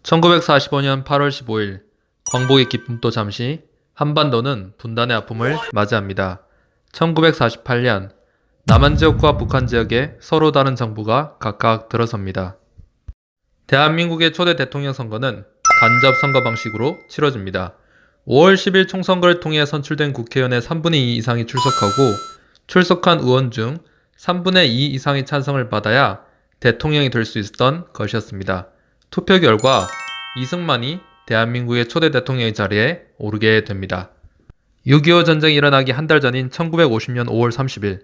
1945년 8월 15일, 광복의 기쁨도 잠시, 한반도는 분단의 아픔을 맞이합니다. 1948년, 남한 지역과 북한 지역에 서로 다른 정부가 각각 들어섭니다. 대한민국의 초대 대통령 선거는 간접 선거 방식으로 치러집니다. 5월 10일 총선거를 통해 선출된 국회의원의 3분의 2 이상이 출석하고 출석한 의원 중 3분의 2 이상의 찬성을 받아야 대통령이 될 수 있었던 것이었습니다. 투표 결과 이승만이 대한민국의 초대 대통령의 자리에 오르게 됩니다. 6.25 전쟁이 일어나기 한 달 전인 1950년 5월 30일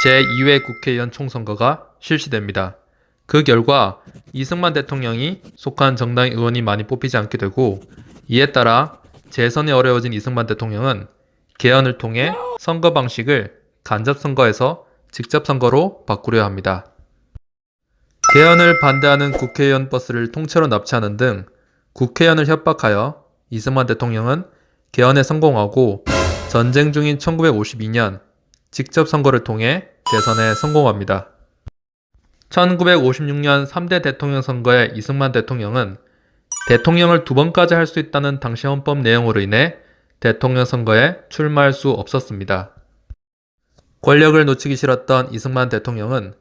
제2회 국회의원 총선거가 실시됩니다. 그 결과 이승만 대통령이 속한 정당의 의원이 많이 뽑히지 않게 되고, 이에 따라 재선이 어려워진 이승만 대통령은 개헌을 통해 선거 방식을 간접선거에서 직접선거로 바꾸려 합니다. 개헌을 반대하는 국회의원 버스를 통째로 납치하는 등 국회의원을 협박하여 이승만 대통령은 개헌에 성공하고 전쟁 중인 1952년 직접 선거를 통해 재선에 성공합니다. 1956년 3대 대통령 선거에 이승만 대통령은 대통령을 2번까지 할 수 있다는 당시 헌법 내용으로 인해 대통령 선거에 출마할 수 없었습니다. 권력을 놓치기 싫었던 이승만 대통령은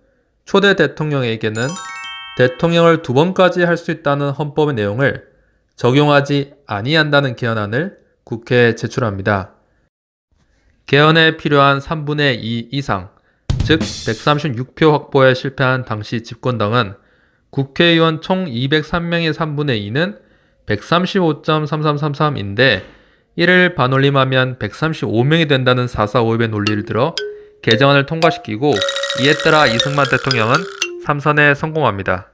초대 대통령에게는 대통령을 2번까지 할 수 있다는 헌법의 내용을 적용하지 아니한다는 개헌안을 국회에 제출합니다. 개헌에 필요한 3분의 2 이상, 즉 136표 확보에 실패한 당시 집권당은 국회의원 총 203명의 3분의 2는 135.3333인데 이를 반올림하면 135명이 된다는 445의 논리를 들어 개정안을 통과시키고, 이에 따라 이승만 대통령은 3선에 성공합니다.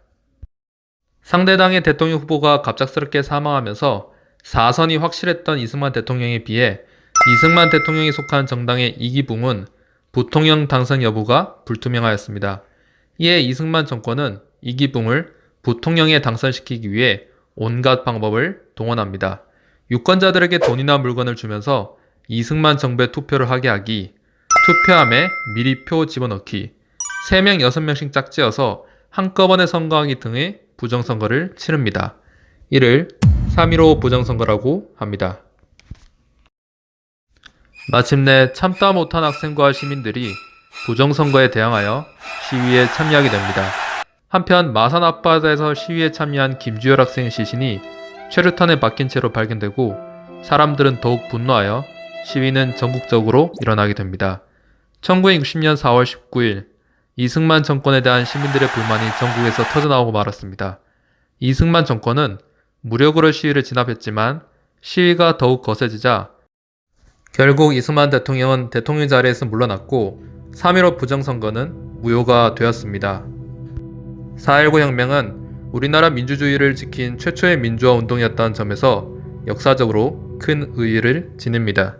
상대당의 대통령 후보가 갑작스럽게 사망하면서 4선이 확실했던 이승만 대통령에 비해 이승만 대통령이 속한 정당의 이기붕은 부통령 당선 여부가 불투명하였습니다. 이에 이승만 정권은 이기붕을 부통령에 당선시키기 위해 온갖 방법을 동원합니다. 유권자들에게 돈이나 물건을 주면서 이승만 정부에 투표를 하게 하기, 투표함에 미리 표 집어넣기, 3명 6명씩 짝지어서 한꺼번에 선거하기 등의 부정선거를 치릅니다. 이를 3.15 부정선거라고 합니다. 마침내 참다 못한 학생과 시민들이 부정선거에 대항하여 시위에 참여하게 됩니다. 한편 마산 앞바다에서 시위에 참여한 김주열 학생의 시신이 최루탄에 박힌 채로 발견되고 사람들은 더욱 분노하여 시위는 전국적으로 일어나게 됩니다. 1960년 4월 19일 이승만 정권에 대한 시민들의 불만이 전국에서 터져나오고 말았습니다. 이승만 정권은 무력으로 시위를 진압했지만 시위가 더욱 거세지자 결국 이승만 대통령은 대통령 자리에서 물러났고 3.15 부정선거는 무효가 되었습니다. 4.19 혁명은 우리나라 민주주의를 지킨 최초의 민주화 운동이었다는 점에서 역사적으로 큰 의의를 지닙니다.